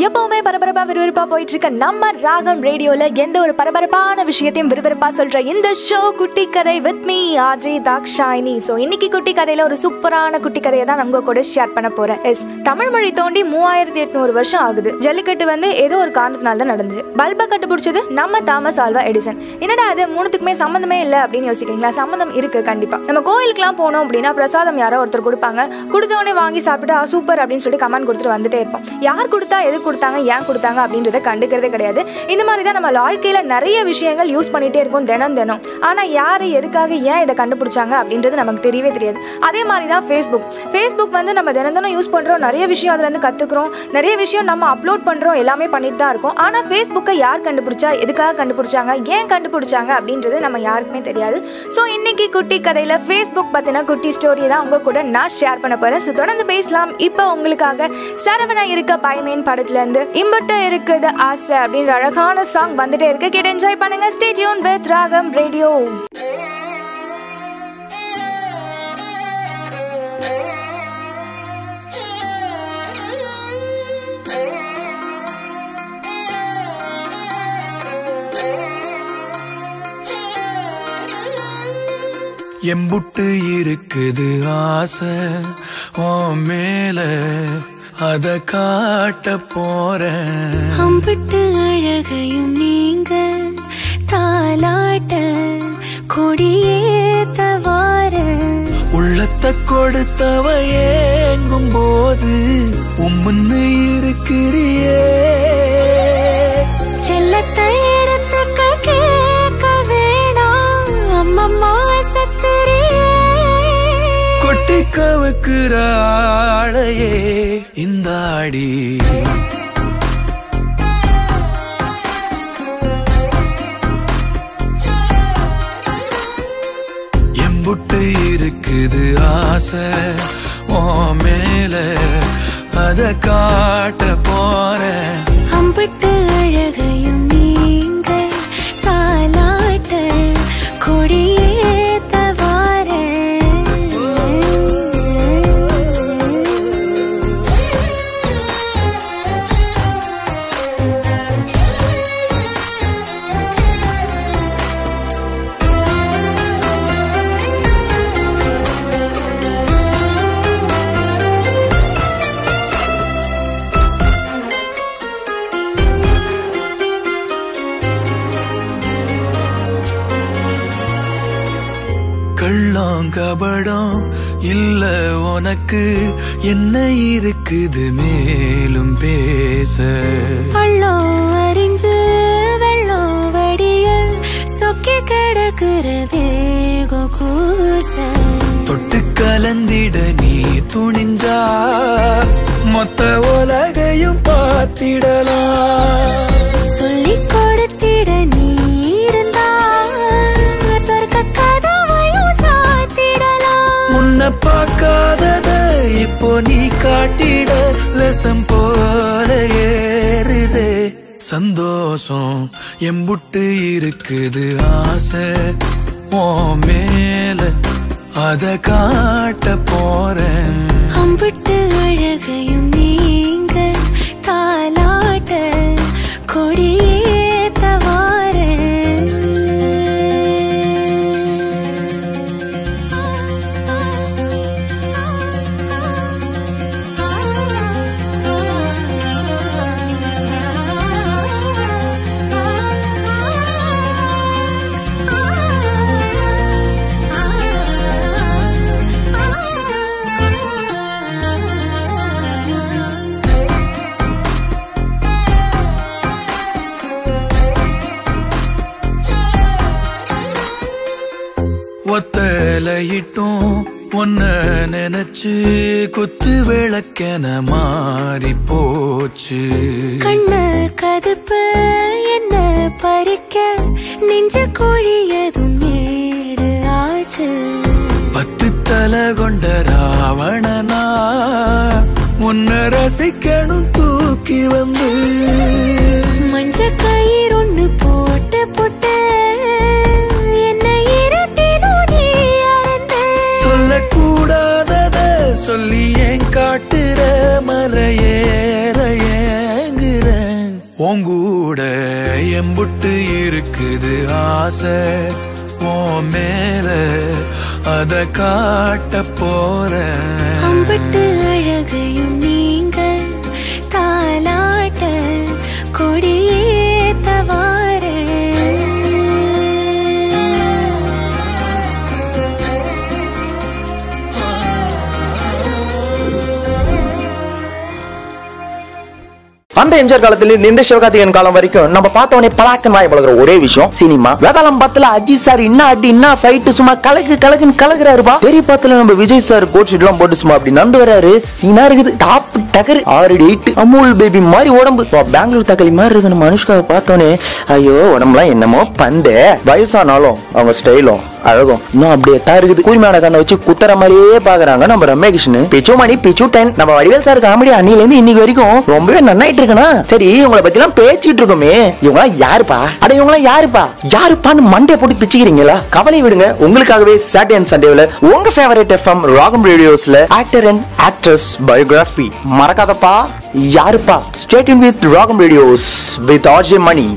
எப்பவுமே பரபரப்பா விறுவிறுப்பா போயிட்டு இருக்க நம்ம ராகம் ரேடியோல எந்த ஒரு பரபரப்பான விஷயத்தையும் விறுவிறுப்பா சொல்ற இந்த show Kutti Kathai with me RJ Dakshayini. So இன்னைக்கு குட்டி கதையில ஒரு சூப்பரான குட்டி கதையை தான் நம்ம கூட ஷேர் பண்ண போறேன். தமிழ் மொழி தோண்டி 3800 வருஷம் ஆகுது. ஜல்லிக்கட்டு ஏதோ ஒரு காரணத்தினால தான் நடந்துச்சு. பல்பை கண்டுபிடிச்சது நம்ம தாமஸ் ஆல்வா எடிசன். என்னடா அது மூணுத்துக்குமே சம்மந்தமே இல்லை அப்படின்னு யோசிக்கிறீங்களா? சம்மந்தம் இருக்கு கண்டிப்பா. நம்ம கோயிலுக்குலாம் போனோம் அப்படின்னா பிரசாதம் யாரோ ஒருத்தர் கொடுப்பாங்க. கொடுத்தவொடனே வாங்கி சாப்பிட்டு சூப்பர் அப்படின்னு சொல்லி கமெண்ட் கொடுத்துட்டு வந்துட்டே இருப்போம். யார் கொடுத்தா, எது கொடுத்தாங்க, ஏன் கொடுத்தாங்க அப்படின்றத கண்டுக்கிறதே கிடையாது. இந்த மாதிரி தான் நம்ம வாழ்க்கையில நிறைய விஷயங்கள் யூஸ் பண்ணிட்டே இருக்கோம் தினம். ஆனா யாரு, எதுக்காக, ஏன் இதை கண்டுபிடிச்சாங்க அப்படின்றது நமக்கு தெரியவே தெரியாது. அதே மாதிரி தான் ஃபேஸ்புக் நம்ம தினம் யூஸ் பண்றோம். நிறைய விஷயம் அதுல இருந்து கத்துக்கிறோம். நிறைய விஷயம் நம்ம அப்லோட் பண்றோம். எல்லாமே பண்ணிட்டு தான் இருக்கோம். ஆனா ஃபேஸ்புக்கை யார் கண்டுபிடிச்சா, எதுக்காக கண்டுபிடிச்சாங்க, ஏன் கண்டுபிடிச்சாங்க அப்படின்றது நம்ம யாருக்குமே தெரியாது. ஸோ இன்னைக்கு குட்டி கதையில ஃபேஸ்புக் பத்தின குட்டி ஸ்டோரி தான் உங்க கூட நான் ஷேர் பண்ண போறேன். ஸோ தொடர்ந்து பேசலாம். இப்போ உங்களுக்காக சரவணா இருக்க பயமேன் படத்துல இருந்து இம்பட்ட இருக்குது ஆசை அப்படின்ற அழகான சாங் வந்துட்டே இருக்கு. கேட்டு என்ஜாய் பண்ணுங்க. ஸ்டே டியூன் வித் ராகம் ரேடியோ. எம்புட்டு இருக்குது ஆசை உன் மேல, அத காட்ட போறேன். அம்பிட்டு அழகையும் நீங்க தாலாட்ட கொடியேத்த வார, உள்ளத்தை கொடுத்தவ ஏங்கும் போது உம்முன்னு இருக்கிறியே. செல்லத்தை எடுத்துக்க கேட்க வேணாம், அம்மம்மா சத்துரியே. கொட்டி கவுக்குற ஆளையே இந்த ஆடி, எம்புட்டு இருக்குது ஆசை உன் மேல, அத காட்ட போறேன். அம்பிட்டு அழகையும் நீங்க தாலாட்ட கொடியேத்த வார. கள்ளம் கபடம் இல்ல உனக்கு, என்ன இருக்குது மேலும் பேச. பள்ளம் அறிஞ்சு வெள்ளம் வடிய சொக்கி கிடக்குறதே கூச. தொட்டு கலந்திட நீ துணிஞ்சா மொத்த உலகையும் பார்த்திடலாம். சொல்லி கொடுத்திட நீ இருந்தா சொர்க்க கதவையும் சாத்திடலாம். உன்னை பார்க்காதத இப்போ நீ காட்டிட, லசம் போல ஏறுதே சந்தோஷம். எம்புட்டு இருக்குது ஆசை உன் மேல, அத காட்ட போறேன். அம்பிட்டு அழகையும் நீங்க தாலாட்ட கொடியேத்த வார. ஒத்தலையிட்டும் ஒன்ன நினைச்சு குத்து விளக்கென மாறி போச்சு. கண்ண கதுப்பு என்ன பறிக்க நெஞ்ச கோழியதும் மேடு ஆச்சு. 10 தலை கொண்ட ராவணனா உன்னை ரசிக்கணும் தூக்கி வந்து. மஞ்ச கயிறு ஒண்ணு போட்டு போட்டு என்ன இரட்டினும் நீ அறந்த. சொல்லக்கூடாதத சொல்லி ஏன் காட்டுற மலையேற ஏங்குற. உங்கூட எம்புட்டு இருக்குது ஆசை உன் மேல அத காட்ட போறேன். அம்புட்டு அழகையும் நீங்க தாலாட்ட கொடியேத்தவார அந்த எம்ஜிஆர் காலத்துல இருந்து இந்த சிவகார்த்திகேயன் காலம் வரைக்கும் நம்ம பார்த்தவனே பலாக்கன் வாய் பழகுற ஒரே விஷயம் சினிமா. வேதாளம் பத்துல அஜித் சார் இன்னும் அடி இன்னும் ஃபைட் சும்மா கலக்குன்னு கலக்குறாருப்பா. பெரிய பத்துல நம்ம விஜய் சார் கோட் ஷீட் எல்லாம் போட்டு சும்மா அப்படி நந்து வராரு. சீனா இருக்குது டாப் டகர் 6'8" அமூல் பேபி மாதிரி உடம்பு. பெங்களூர் தக்காளி மாதிரி இருக்கு நம்ம அனுஷ்காவை பார்த்தோன்னே ஐயோ உடம்புலாம் என்னமோ பந்து. வயசானாலும் அவங்க ஸ்டைலும் அழகும் இன்னும் அப்படியே தான் இருக்குது. கூர்மையான கண்ணை வச்சு குத்துற மாதிரியே பாக்குறாங்க நம்ம ரம்யகிருஷ்ணன். பிச்சு மணி பிச்சு 10 நம்ம வடிவேல் சார் காமெடி அன்னில இருந்து இன்னைக்கு வரைக்கும் ரொம்பவே நன்னாயிட்டு இருக்குன்னா. சரி இவங்களை பத்தி எல்லாம் பேசிட்டு இருக்கோமே, இவங்களாம் யாருப்பா? அட இவங்களாம் யாருப்பான்னு மண்டே போட்டு பிச்சுக்கிறீங்களா? கவலை விடுங்க, உங்களுக்காகவே சாட்டர்டே அண்ட் சண்டேல உங்க ஃபேவரட் எஃப்எம் ராகம் ரேடியோஸ்ல ஆக்டர் அண்ட் ஆக்ட்ரஸ் பயோகிராஃபி மறக்காதப்பா. யாருப்பா? ஸ்டே டியூன் வித் ராகம் ரேடியோஸ் வித் ஆர்ஜே மணி.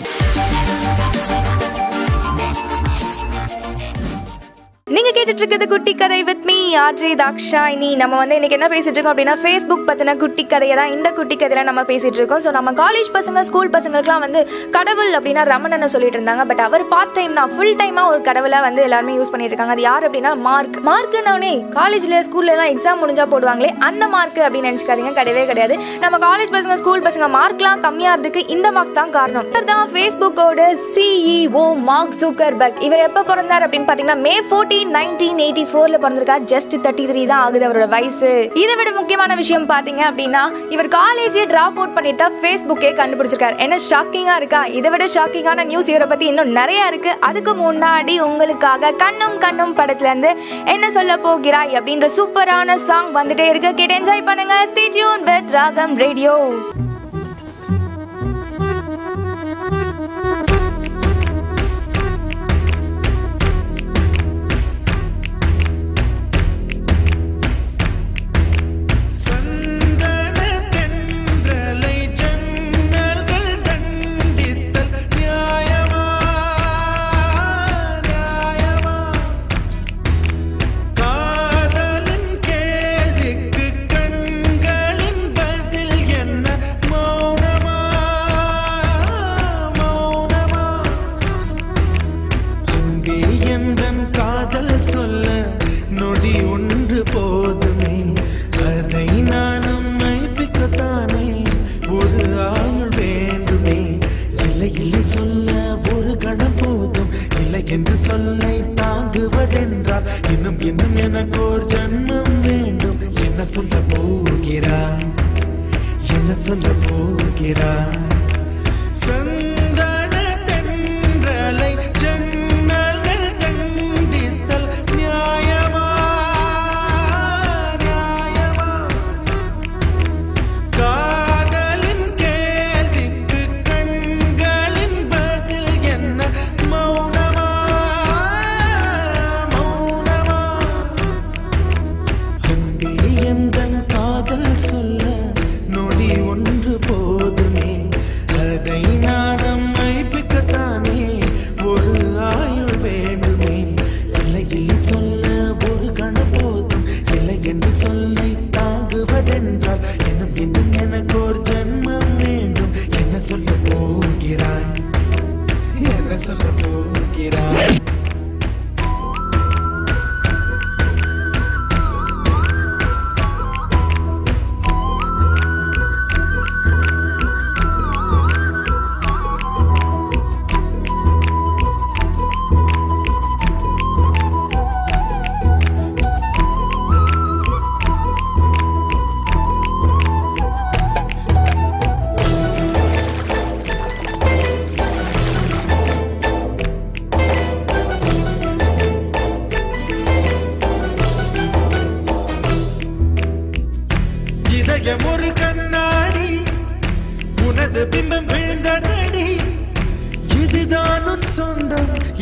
நீங்க கேட்டுட்டு இருக்கிறது குட்டி Kathai with me RJ Dakshayini. நம்ம வந்து இன்னைக்கு என்ன பேசிட்டு இருக்கோம் அப்படின்னா ஃபேஸ்புக் பத்தின குட்டி கதையை தான் இந்த குட்டி கதையில நம்ம பேசிட்டு இருக்கோம். ஸோ நம்ம காலேஜ் பசங்க ஸ்கூல் பசங்களுக்குலாம் வந்து கடவுள் அப்படின்னா ரமணனை சொல்லிட்டு இருந்தாங்க. பட் அவர் பார்ட் டைம் தான், ஃபுல் டைமா ஒரு கடவுளை வந்து எல்லாருமே யூஸ் பண்ணிட்டு இருக்காங்க. அது யார் அப்படின்னா மார்க்குன்னே காலேஜ்ல ஸ்கூல்ல எல்லாம் எக்ஸாம் முடிஞ்சா போடுவாங்களே அந்த மார்க் அப்படின்னு நினைச்சுக்காதீங்க, கிடையவே கிடையாது. நம்ம காலேஜ் பசங்க ஸ்கூல் பசங்க மார்க்லாம் கம்மியா இருந்ததுக்கு இந்த மார்க் தான் காரணம். இவர் தான் ஃபேஸ்புக்கோட CEO மார்க் ஜூக்கர்பர்க். இவர் எப்ப பிறந்தார் அப்படின்னு பாத்தீங்கன்னா May 14, 1984 பிறந்திருக்கார். ஜஸ்ட் 33 தான் ஆகுது அவரோட வயசு. இதை விட முக்கியமான விஷயம் பாத்தீங்க அப்படின்னா இவர் காலேஜே டிராப் அவுட் பண்ணிட்டா ஃபேஸ்புக்கே கண்டுபிடிச்சிருக்காரு. என்ன ஷாக்கிங்கா இருக்கா? இதை விட ஷாக்கிங்கான நியூஸ் இவரை பத்தி இன்னும் நிறைய இருக்கு. அதுக்கு முன்னாடி உங்களுக்காக கண்ணும் படத்துல இருந்து என்ன சொல்ல போகிறாய் அப்படின்ற சூப்பரான சாங் வந்துட்டே இருக்கு. கேட்டு என்ஜாய் பண்ணுங்க. ஸ்டே டியூன் வித் ராகம் ரேடியோ.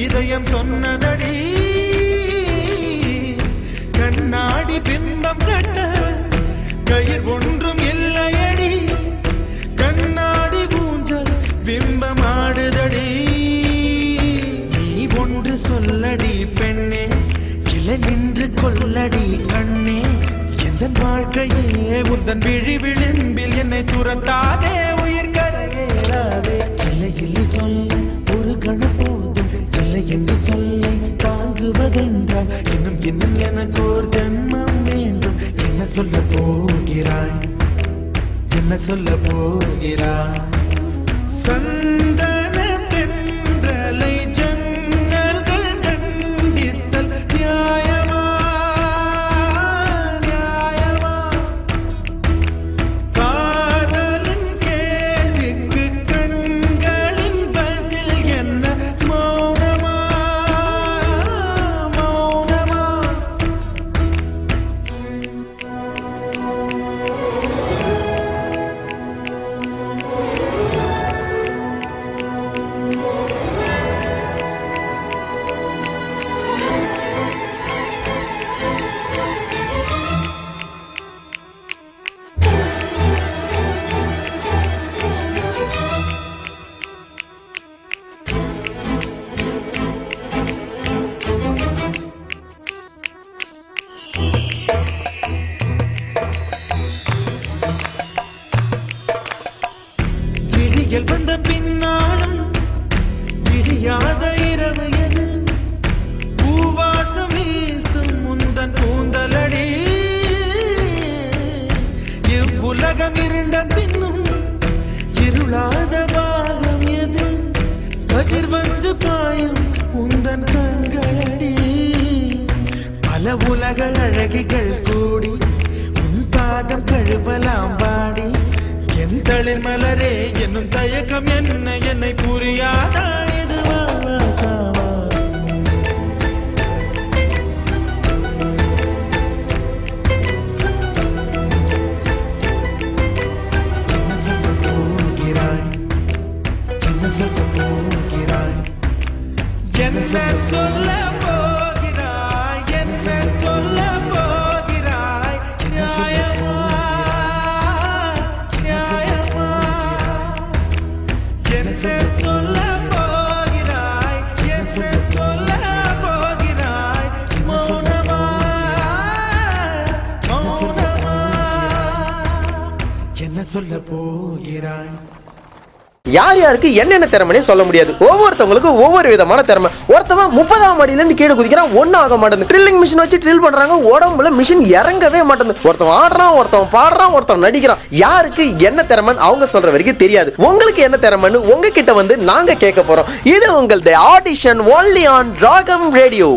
இதயம் சொன்னதடி கண்ணாடி பிம்பம் கட்ட கயிர் ஒன்றும் இல்லையடி கண்ணாடி ஊஞ்சல் நின்று கொல்லடி கண்ணே எந்த வாழ்க்கையே உந்தன் விழி விளிம்பில் என்னை துரத்தாதே உயிர் கரையேறாதே இல்லை இல்லை சொல்ல ஒரு கண போதும் இல்லை என்று சொல்லை தாங்குவதென்றால் இன்னும் இன்னும் எனக்கு ஒரு ஜென்மம் வேண்டும் என்ன சொல்ல போகிறாய் என்ன சொல்ல போகிறாய் சந்தன தென்றலை ஜன்னல்கள் கண்டித்தல் நியாயமா நியாயமா காதலின் கேள்விக்கு கண்களின் பதில் என்ன மௌனமா மௌனமா விடியல் வந்த பின்னாலும் விடியாத இரவு எது பூவாசம் வீசும் முந்தன் கூந்தலடி இவ்வுலகம் இருண்ட பின்னும் இருளாத பாகம் எது கதிர் வந்து பாயும் உந்தன் கண்களடி பல உலக அழகிகள் கூடி உன் பாதம் கழுவலாம் பாடி என் தளிர் மலரே என்னும் தயக்கம் என்ன என்னை புரியாதா இது வாசாவா என்ன சொல்ல போகிறாய் என்ன சொல்ல போகிறாய் என்ன சொல்ல போகிறாய் என்ன சொல்ல போகிறாய் நியாயமா என்ன சொல்ல போகிறாய் என்ன சொல்ல போகிறாய் மௌனமா மௌனமா என்ன சொல்ல போகிறாய் யார் யாருக்கு என்னென்ன திறமைனே சொல்ல முடியாது. ஒவ்வொருத்தவங்களுக்கு ஒவ்வொரு விதமான திறமை. ஒருத்தவன் 30ஆம் மாடியில இருந்து கீழே குதிக்கிறான், ஒன்னும் ஆக மாட்டேங்குது. ட்ரில்லிங் மிஷின் வச்சு ட்ரில் பண்றாங்க, உடம்புல மிஷின் இறங்கவே மாட்டேங்குது. ஒருத்தவன் ஆடுறான், ஒருத்தவன் பாடுறான், ஒருத்தவன் நடிக்கிறான். யாருக்கு என்ன திறமைன்னு அவங்க சொல்ற வரைக்கும் தெரியாது. உங்களுக்கு என்ன திறமைன்னு உங்ககிட்ட வந்து நாங்க கேட்க போறோம். இது உங்களது ஆடிஷன் ஒன்லி ஆன் ராகம் radio.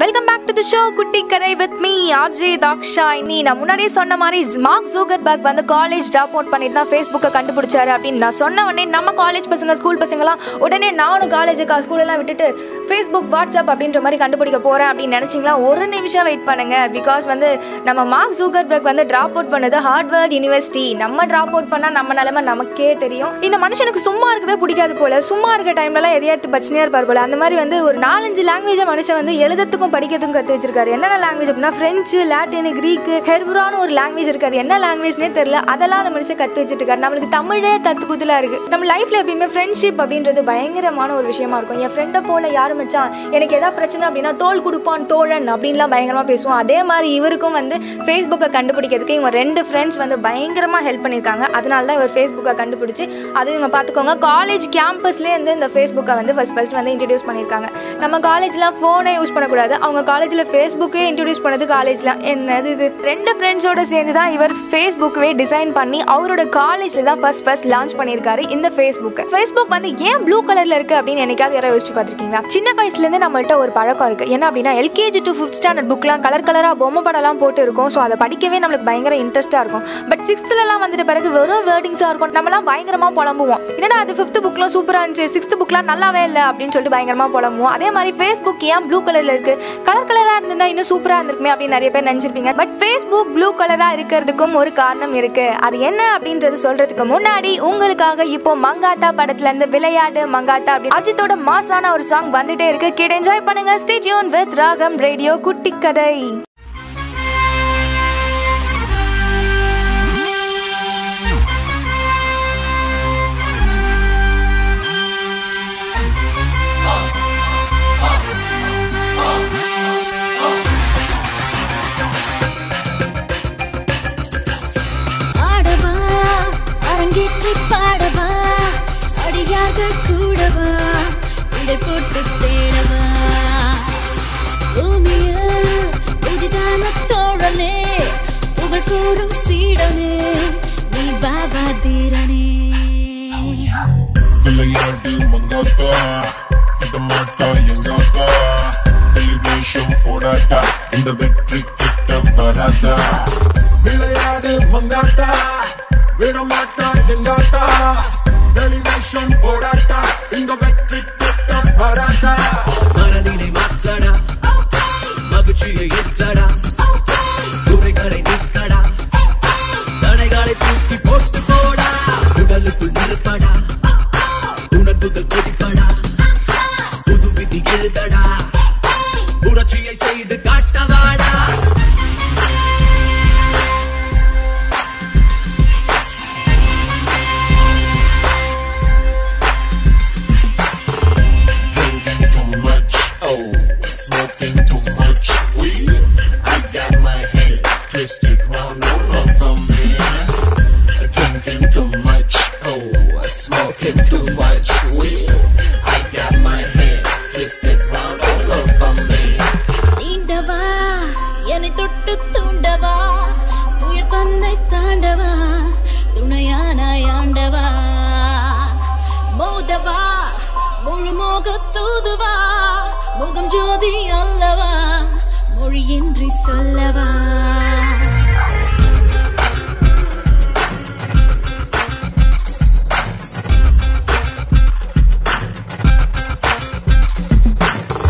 Welcome back to the show Kutti Kathai with me RJ Dakshayini. நான் முன்னாடியே சொன்ன மாதிரி மார்க் ஜூகர்பர்க் வந்து காலேஜ் ட்ராப் அவுட் பண்ணிட்டு தான் ஃபேஸ்புக்கை கண்டுபிடிச்சாரு அப்படின்னு நான் சொன்ன உடனே நம்ம காலேஜ் பசங்க ஸ்கூல் பசங்களாம் உடனே நானும் காலேஜுக்கு ஸ்கூலெல்லாம் விட்டுட்டு ஃபேஸ்புக் வாட்ஸ்அப் அப்படின்ற மாதிரி கண்டுபிடிக்க போகிறேன் அப்படின்னு நினச்சிங்களா, ஒரு நிமிஷம் வெயிட் பண்ணுங்க. பிகாஸ் வந்து நம்ம மார்க் ஜூகர்பர்க் வந்து ட்ராப் அவுட் பண்ணது ஹார்வர்ட் யூனிவர்சிட்டி. நம்ம ட்ராப் அவுட் பண்ணால் நம்ம நிலைமை நமக்கே தெரியும். இந்த மனுஷனுக்கு சும்மா இருக்கவே பிடிக்காது போல, சும்மா இருக்க டைம்லலாம் எதையாட்டு பிரச்சனையாக இருப்பார் போல. அந்த மாதிரி வந்து ஒரு 4-5 லாங்குவேஜை மனுஷன் வந்து எழுதுறதுக்கும் படிக்கிறதுக்கும் கற்று வச்சிருக்காரு. என்னென்ன லாங்குவேஜ் அப்படின்னா பிரெஞ்சு, லாட்டின், கிரீக்கு, ஹெர்பரான்னு ஒரு லாங்குவேஜ் இருக்காது. என்ன லாங்குவேஜ்னே தெரியல, அதெல்லாம் அந்த மனுஷன் கற்று வச்சுட்டு இருக்காரு. நம்மளுக்கு தமிழே தத்து புதுலா இருக்கு. நம்ம லைஃப்ல எப்பயுமே ஃப்ரெண்ட்ஷிப் அப்படின்றது பயங்கரமான ஒரு விஷயமா இருக்கும். என் ஃப்ரெண்டை போல யாரும் மச்சான் எனக்கு ஏதாவது பிரச்சனை அப்படின்னா தோல் கொடுப்பான் தோழன் அப்படின்லாம் பயங்கரமா பேசுவோம். அதே மாதிரி இவருக்கும் வந்து ஃபேஸ்புக்கை கண்டுபிடிக்கிறதுக்கு இவங்க 2 ஃப்ரெண்ட்ஸ் வந்து பயங்கரமா ஹெல்ப் பண்ணியிருக்காங்க. அதனால தான் இவர் ஃபேஸ்புக்கை கண்டுபிடிச்சு அது இவங்க பார்த்துக்கோங்க காலேஜ் கேம்பஸ்லேயே வந்து இந்த ஃபேஸ்புக்கை வந்து ஃபர்ஸ்ட் வந்து இன்ட்ரடியூஸ் பண்ணியிருக்காங்க. நம்ம காலேஜ்லாம் ஃபோனை யூஸ் பண்ணக்கூடாது, அவங்க காலேஜில் ஃபேஸ்புக்கே இன்ட்ரடியூஸ் பண்ணது காலேஜில். என்னது இது, 2 ஃப்ரெண்ட்ஸோட சேர்ந்து தான் இவர் ஃபேஸ்புக்கே டிசைன் பண்ணி அவரோட காலேஜில் தான் ஃபர்ஸ்ட் லான்ச் பண்ணியிருக்காரு இந்த ஃபேஸ்புக்கை. ஃபேஸ்புக் வந்து ஏன் ப்ளூ கலரில் இருக்குது அப்படின்னு என்னைக்காவது யாராவது யோசிச்சு பார்த்துருக்கீங்களா? சின்ன வயசுலேருந்து நம்மள்ட்ட ஒரு பழக்கம் இருக்குது. என்ன அப்படின்னா LKG to 5th ஸ்டாண்டர்ட் புக்லாம் கலராக பொம்மை படம்லாம் போட்டு இருக்கும். ஸோ அதை படிக்கவே நம்மளுக்கு பயங்கர இன்ட்ரெஸ்ட்டாக இருக்கும். பட் 6thலாம் வந்துட்டு பிறகு வெறும் வேர்டிங்ஸாக இருக்கும். நம்மளாம் பயங்கரமாக புலம்புவோம், என்னடா அது 5th புக்லாம் சூப்பராக இருந்துச்சு, 6th புக்லாம் நல்லாவே இல்லை அப்படின்னு சொல்லிட்டு பயங்கரமாக புலம்புவோம். அதே மாதிரி ஃபேஸ்புக் ஏன் ப்ளூ கலரில் இருக்குது, கலராக இருந்திருந்தா இன்னும் சூப்பராக இருந்திருக்குமே அப்படின்னு நிறைய பேர் நினச்சிருப்பீங்க. பட் ஃபேஸ்புக் ப்ளூ கலராக இருக்கிறதுக்கும் ஒரு காரணம் இருக்குது. அது என்ன அப்படின்றது சொல்கிறதுக்கு முன்னாடி உங்களுக்காக இப்போ மங்காத்தா படத்துலேருந்து விளையாடு மங்காத்தா அப்படி அஜித்தோட மாசான ஒரு சாங் வந்துட்டே இருக்கு. கேட்டு என்ஜாய் பண்ணுங்க. ஸ்டே டியூன் வித் ராகம் ரேடியோ குட்டி கதை. விரல்கள் கூடவா இடை போட்டு தேடவா பூமியில் புதிதான தோழனே புகழ் கூறும் சீடனே நீ பாபா தீரனே விளையாடு மங்காத்தா விடமாட்டா எங்காத்தா டெலிவேஷன் போடாட்டா இந்த வெற்றி கிட்ட வராதா விளையாடு மங்காத்தா விடமாட்டா எங்காத்தா டெலிவேஷன் போடாட்டா இந்த வெற்றி கிட்ட வராதா மனதினை மாற்றடா மகிழ்ச்சியை ஏற்றடா குறைகளை நீக்கடா தடைகளை தூக்கி போட்டு போடா உடலுக்குள் நிற்படா உணர்வுகள் கொதிப்படா புது விதி எழுதடா புரட்சியை செய்து காட்டவாடா Smoking too much weed. I got my head twisted round all over me. Drinking too much. Oh, smoking too much weed. I got my head twisted round all over me. தீண்டவா என்னை தொட்டு தூண்டவா துயர் தன்னை தாண்டவா துணையானாய் ஆண்டவா மோதவா முழு மோக தூதுவா முகம் ஜோதி அல்லவா மொழியின்றி சொல்லவா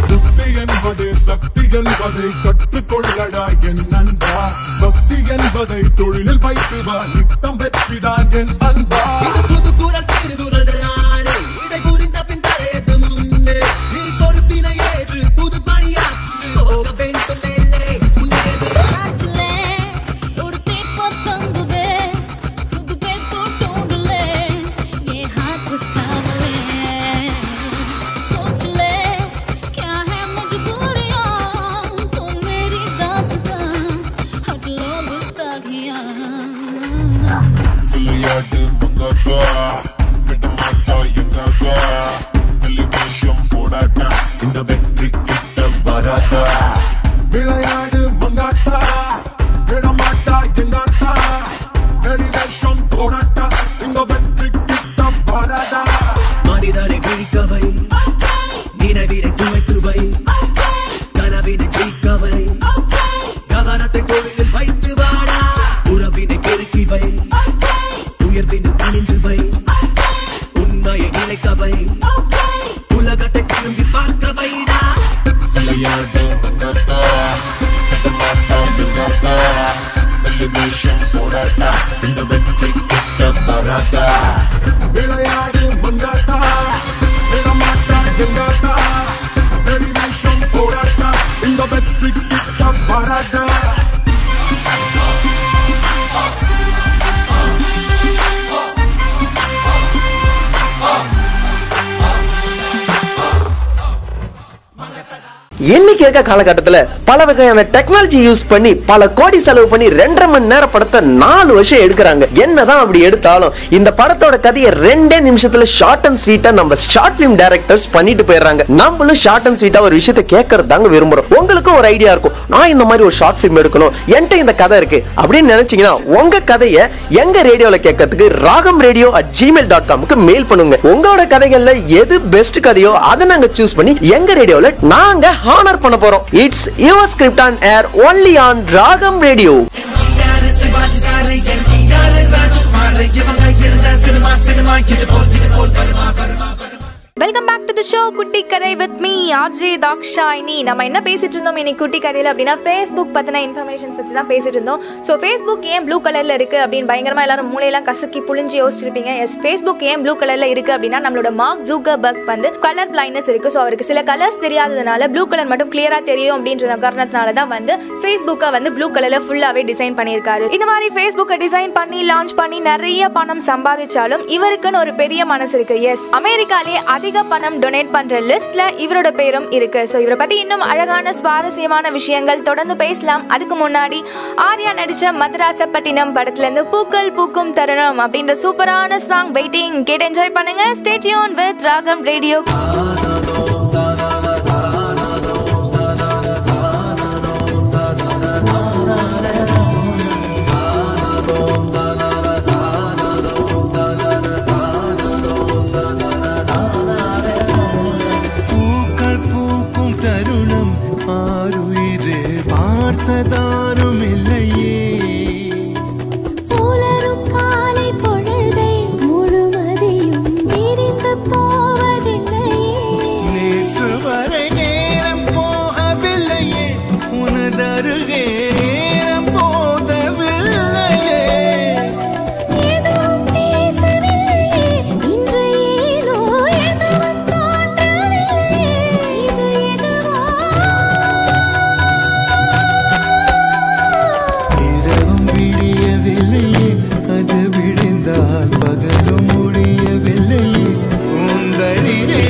புத்தி என்பதே சக்தி என்பதை கற்றுக்கொள்ளடா என் நண்பா பக்தி என்பதை தொழிலில் வைத்து வா நித்தம் வெற்றிதான் என் அன்பா புது குரல் திருகுரல் தானே இதை புரிந்த பின் தடையது முன்னே நீ பொறுப்பினை ஏற்று புது பணியாற்று போக வேண்டும் மேலே முன்னேறு ஆச்சுலே ஒரு தீப்ப தங்குவே खुद पे तो ढूंढ ले ये हाथ उठावले सोच ले क्या है मजबूरियां तो मेरी दास्तां हट लो गुस्ताखियां விளையாடு மங்காத்தா விடமாட்டா எங்காத்தா டெலிவேஷன் போடாட்டா இந்த வெற்றி கிட்ட வராதா விளையாடு மங்காத்தா விடமாட்டா எங்காத்தா டெலிவேஷன் போடாட்டா இந்த வெற்றி கிட்ட வராதா மனிதனை கிழிக்கவை நினைவினை துவைத்துவை கனவினை ஜெயிக்கவை கவனத்தை தொழிலில் வைத்து வாடா உறவினை பெருக்கிவை உயர்வினை அணிந்து வை உண்மையை நிலைக்கவை உலகத்தை திரும்பி பார்க்க வைடா விளையாடு மங்காத்தா விடமாட்டா எங்காத்தா டெலிவேஷன் போடாட்டா இந்த வெற்றி கிட்ட வராதா விளையாடு மங்காத்தா விடமாட்டா எங்காத்தா டெலிவேஷன் போடாட்டா இந்த வெற்றி கிட்ட வராதா இன்னைக்கு இருக்க காலகட்டத்துல பல வகையான டெக்னாலஜி யூஸ் பண்ணி பல கோடி செலவு பண்ணி 2.5 மணி நேரம் படத்தை 4 வருஷம் எடுக்கிறாங்க. என்னதான் அப்படி எடுத்தாலும் இந்த படத்தோட கதையை 2 நிமிஷத்துல ஷார்ட் அண்ட் ஸ்வீட்டா நம்ம ஷார்ட் பிலிம் டைரக்டர்ஸ் பண்ணிட்டு போயிடுறாங்க. நம்மளும் ஷார்ட் அண்ட் ஸ்வீட்டா ஒரு விஷயத்தை கேட்கறதாங்க விரும்புறோம். உங்களுக்கும் ஒரு ஐடியா இருக்கும், நான் இந்த மாதிரி ஒரு ஷார்ட் பிலிம் எடுக்கணும், என்கிட்ட இந்த கதை இருக்கு அப்படின்னு நினைச்சீங்கன்னா உங்க கதையை எங்க ரேடியோல கேட்கறதுக்கு ragamradio@gmail.com மெயில் பண்ணுங்க. உங்களோட கதைகள்ல எது பெஸ்ட் கதையோ அதை நாங்க சூஸ் பண்ணி எங்க ரேடியோல நாங்க ஹானர் பண்ண போறோம். It's your script on air only on ராகம் radio. Welcome back to the show Kutti Kathai with me RJ Dakshayini. நம்ம என்ன பேசிட்டு இருந்தோம் இன்னைக்கு குட்டி கதையில அப்படின்னா ஃபேஸ்புக் பத்தின இன்ஃபர்மேஷன்ஸ் வச்சு தான் பேசிட்டு இருந்தோம். ஸோ ஃபேஸ்புக் ஏன் ப்ளூ கலர்ல இருக்கு அப்படின்னு பயங்கரமா எல்லாரும் மூளையெல்லாம் கசக்கி புளிஞ்சு யோசிச்சிருப்பீங்க. எஸ், ஃபேஸ்புக் ஏன் ப்ளூ கலர்ல இருக்கு அப்படின்னா நம்மளோட மார்க் ஜூக்கர்பர்க் வந்து கலர் பிளைண்ட்னஸ் இருக்கு. ஸோ அவருக்கு சில கலர்ஸ் தெரியாததுனால ப்ளூ கலர் மட்டும் கிளியரா தெரியும் அப்படின்ற காரணத்தினால தான் வந்து ஃபேஸ்புக்கை வந்து ப்ளூ கலர்ல ஃபுல்லாவே டிசைன் பண்ணியிருக்காரு. இந்த மாதிரி ஃபேஸ்புக்கை டிசைன் பண்ணி லான்ச் பண்ணி நிறைய பணம் சம்பாதிச்சாலும் இவருக்குன்னு ஒரு பெரிய மனசு இருக்கு. எஸ், அமெரிக்காலே அதிக பணம் டொனேட் டொனேட் பண்ற லிஸ்ட்ல இவரோட பேரும் இருக்கு. ஸோ இவரை பத்தி இன்னும் அழகான சுவாரஸ்யமான விஷயங்கள் தொடர்ந்து பேசலாம். அதுக்கு முன்னாடி ஆர்யா நடிச்ச மதராசப்பட்டினம் படத்துல இருந்து பூக்கள் பூக்கும் தருணம் அப்படின்ற சூப்பரான சாங் வெயிட்டிங் கேட்டு என்ஜாய் பண்ணுங்க. ஸ்டே டியூன் வித் ராகம் ரேடியோ. பார்த்ததாரும் இல்லையே புலரும் காலை பொழுதை முழுமதியும் விரிந்து போவதில்லையே. நேற்று வரை நேரம் போகவில்லையே உனதருகே நேரம் போதவில்லையே. எதுவும் பேசவில்லையே இன்று ஏனோ எதுவும் தோன்றவில்லையே. இது எதுவோ இரவும் விடியவில்லையே அது விடிந்தால் பகலும் முடியவில்லையே கூந்தலிலே.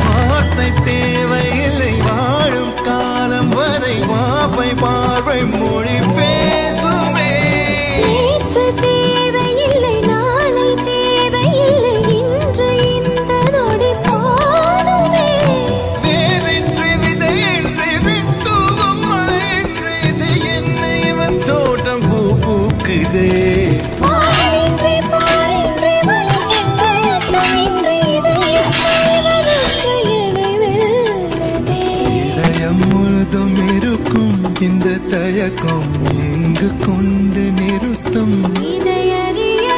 வார்த்தை தேவையில்லை வாழும் காலம் வரை வாப்பை பார்வை மொழி பேசுமே. நேற்று தேவையில்லை நாளை தேவையில்லை இன்று இந்த நொடி போதுமே. வேறின்றி விதையின்றி வித்துவம் மழையின்றி இது என்ன இவன் தோட்டம் பூ பூக்குதே. பாரின்றி பாரின்றி வலிக்கின்ற யுத்தமின்றி இதயத்தை என்னை வெல்லுதே. இதயம் முழுதும் இருக்கும் இந்த தயக்கம் எங்கு கொண்டு நிறுத்தும். இதையறிய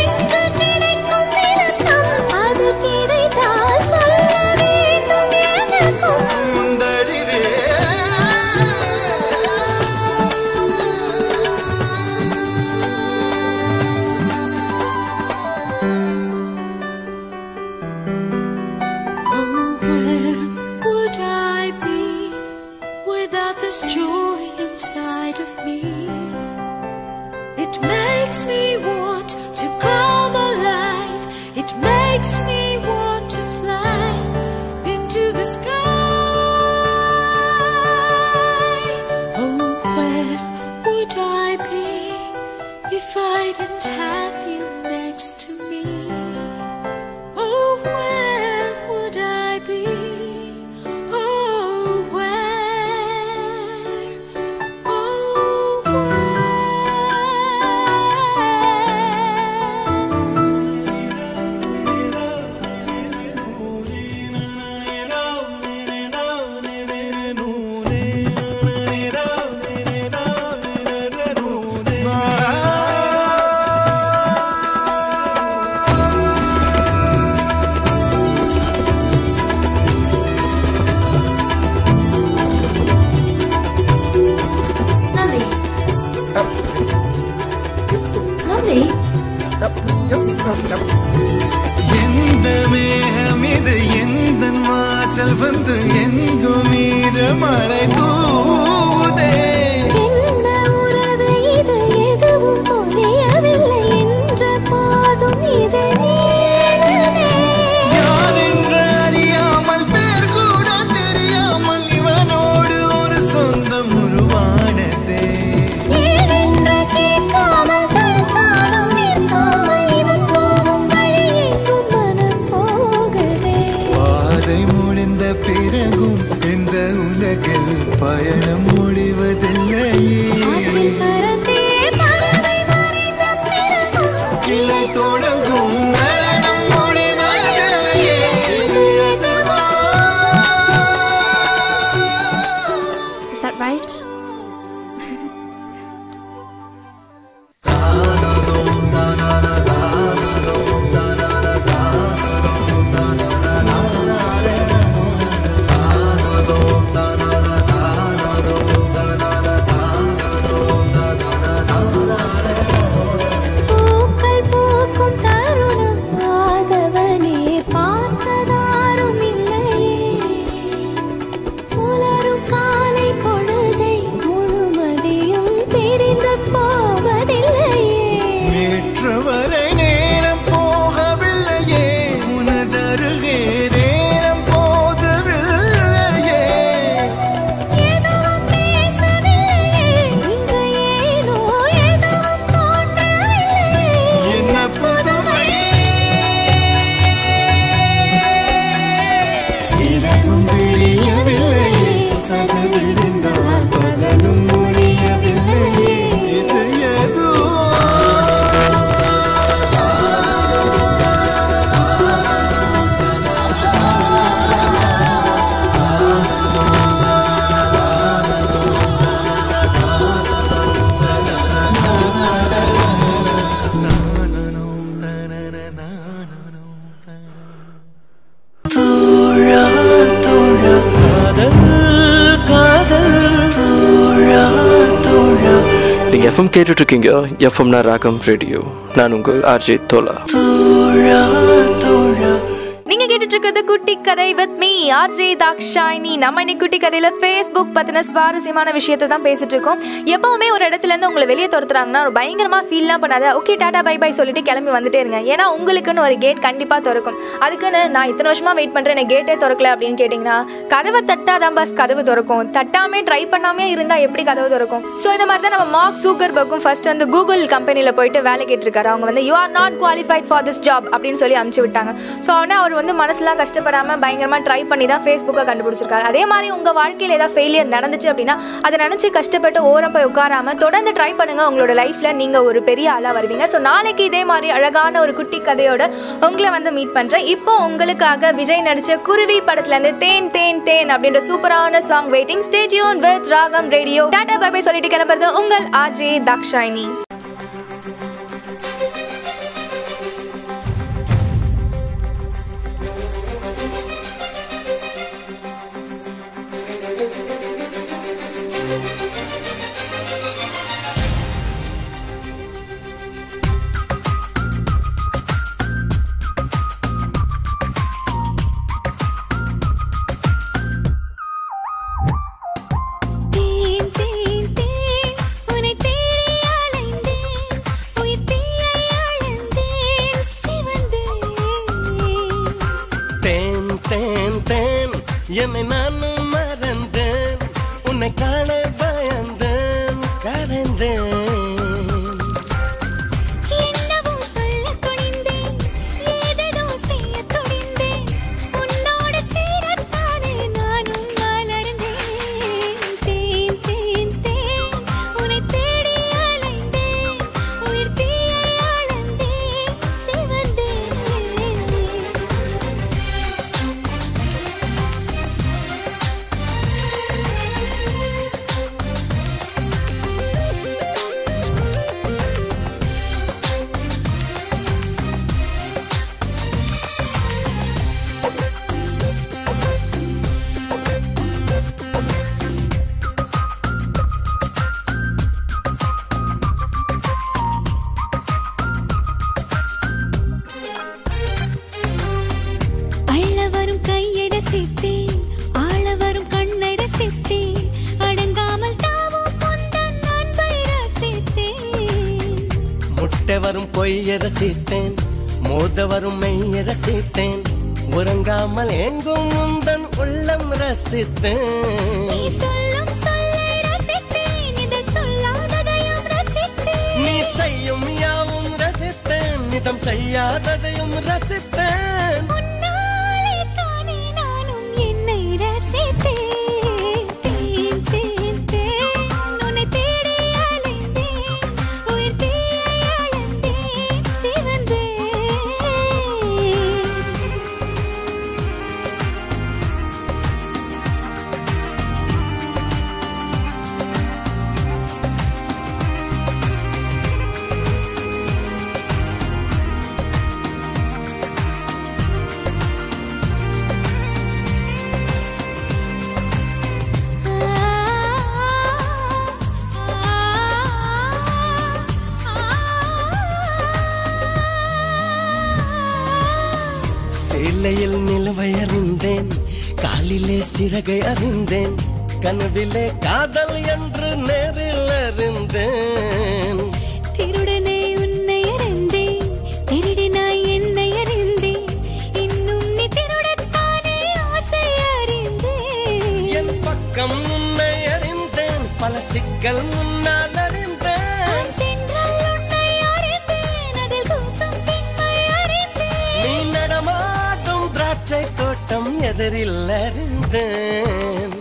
எங்கு கிடைக்கும் விளக்கம் அது கிடைத்தால் சொல்ல வேண்டும் எனக்கும். கூந்தலிலே Oh, where would I be without this joy inside of me? It makes me want to come alive. It makes me want to fly into the sky. Oh, where would I be if I didn't have you next to me? Oh, where would I be? Oh, where? Oh, எந்த மேகம் இது எந்தன் வாசல் வந்து எங்கும் ஈரமழை தூவுதே. என்ன உறவு இது எதுவும் புரியவில்லை என்ற போதும் இது நீளுதே. யார் என்று அறியாமல் பேர் கூட தெரியாமல் இவனோடு ஒரு சொந்தம் உருவானதே. ஏனென்று கேட்காமல் தடுத்தாலும் நிற்காமல் இவன் போகும் தொடங்கும் நடனம் முடிவது எதுவா? Is that right? பூக்கள் பூக்கும் தருணம் ஆதவனே பார்த்ததாரும் இல்லையே. புலரும் காலை பொழுதை முழுமதியும் பிரிந்து போவதில்லையே. நேற்று வரை நேரம் போகவில்லையே, உனதருகே நேரம் போதவில்லையே. எதுவும் பேசவில்லையே, இன்று ஏனோ எதுவும் தோன்றவில்லையே. என்ன புதுமை இரவும் விடியவில்லையே, கதவு விழுந்தால் பகலும் முடியவில்லையே. இது எதுவா? தோழா தோழா காதல் காதல் தோழா தோழா. நீங்க எஃப்எம் கேட்டுட்டு இருக்கீங்க. எஃப்எம்னா ராகம் ரேடியோ. நான் உங்கள் ஆர்ஜே தோலா. தோழா தோழா. நீங்க கேட்டுட்டு இருக்கிறது குட்டி Kathai with me RJ Dakshayini. நம்ம இன்னைக்கு குட்டி கதையில ஃபேஸ்புக் பத்தின சுவாரஸ்யமான விஷயத்தை தான் பேசிட்டு இருக்கோம். எப்பவுமே ஒரு இடத்துல இருந்து உங்களை வெளியே துரத்துறாங்கன்னா ஒரு பயங்கரமா ஃபீல்லாம் பண்ணாத, ஓகே டாடா பை பை சொல்லிட்டு கிளம்பி வந்துட்டே இருங்க. ஏன்னா உங்களுக்குன்னு ஒரு கேட் கண்டிப்பா திறக்கும். அதுக்குன்னு நான் இத்தனை வருஷமா வெயிட் பண்றேன் எனக்கு கேட்டே திறக்கல அப்படின்னு கேட்டீங்கன்னா, கதவை தட்டாதான் பாஸ் கதவு திறக்கும். தட்டாமே ட்ரை பண்ணாமே இருந்தா எப்படி கதவு திறக்கும்? ஸோ இந்த மாதிரி தான் நம்ம மார்க் ஜூக்கர்பர்க்கும் ஃபர்ஸ்ட் வந்து கூகுள் கம்பெனியில் போயிட்டு வேலை கேட்டிருக்காரு. அவங்க வந்து you are not qualified for this job அப்படின்னு சொல்லி அனுப்பிச்சு விட்டாங்க. ஸோ உடனே அவர் வந்து மனசுலாம் கஷ்டப்படாம பயங்கரமா ட்ரை பண்ணி தான் ஃபேஸ்புக்கை கண்டுபிடிச்சிருக்காரு. அதே மாதிரி உங்க வாழ்க்கையில் ஏதாவது ஃபெயிலியர் நடந்துச்சு அப்படின்னா அதை நினைச்சு கஷ்டப்பட்டு ஓரம் போய் உட்காராம தொடர்ந்து ட்ரை பண்ணுங்க. உங்களோட லைஃப்ல நீங்க ஒரு பெரிய ஆளா வருவீங்க. ஸோ நாளைக்கு இதே மாதிரி அழகான ஒரு குட்டி கதையோட உங்களை வந்து மீட் பண்றேன். இப்போ உங்களுக்காக விஜய் நடிச்ச குருவி படத்துல இருந்து தேன் தேன் தேன் அப்படின்ற சூப்பரான song waiting. Stay tune with ராகம் ரேடியோ. டாடா பை பை சொல்லிட்டு கிளம்புறது உங்கள் ஆர்ஜே தாக்ஷாயினி. தேன் தேன் தேன் உன்னை தேடி அலைந்தேன், உயிர் தீயை அழந்தேன், சிவந்தேன். தேன் தேன் தேன் என்னை நானும் மறந்தேன், உன்னை காண பயந்தேன் கரைந்தேன். என்னவோ சொல்லத் துணிந்தேன், ஏதேதோ செய்யத் துணிந்தேன், உன்னோடு சேரத்தானே நானும் மலர்ந்தேன். தேன் தேன் தேன் உன்னை தேடி அலைந்தேன், உயிர் தீயை அழந்தேன், சிவந்தேன். அள்ள வரும் கையை ரசித்தேன், ஆள வரும் கண்ணை ரசித்தேன், அடங்காமல் தாவும் முந்தன் அன்பை ரசித்தேன். முட்டை வரும் பொய்யை ரசித்தேன், மோத வரும் மெய்யை ரசித்தேன், உறங்காமல் எங்கும் முந்தன் உள்ளம் ரசித்தேன். நீ சொல்லும் சொல்லை ரசித்தேன், இதழ் சொல்லாததையும் ரசித்தேன். நீ செய்யும் யாவும் ரசித்தேன், நிதம் செய்யாததையும் ரசித்தேன். உன்னாலே தானே நானும் என்னை ரசித்தேன். தேன் தேன் தேன் உன்னை தேடி அலைந்தேன், உயிர் தீயை அழந்தேன், சிவந்தேன். சேலையில் நிலவை அறிந்தேன், காலிலே சிறகை அறிந்தேன், கனவிலே காதல் என்று நேரில் அறிந்தேன். திருடனே உன்னை அறிந்தேன், திருடினாய் என்னை அறிந்தேன், இன்னும் நீ திருடத்தானே ஆசை அறிந்தேன். என் பக்கம் உன்னை அறிந்தேன், பல சிக்கல் முன்னால் அறிந்தேன். தென்றல் உன்னை அறிந்தேன், அதில் கூசும் பெண்மை அறிந்தேன். நீ நடமாடும் திராட்சை தோட்டம் எதிரில் அறிந்தேன்.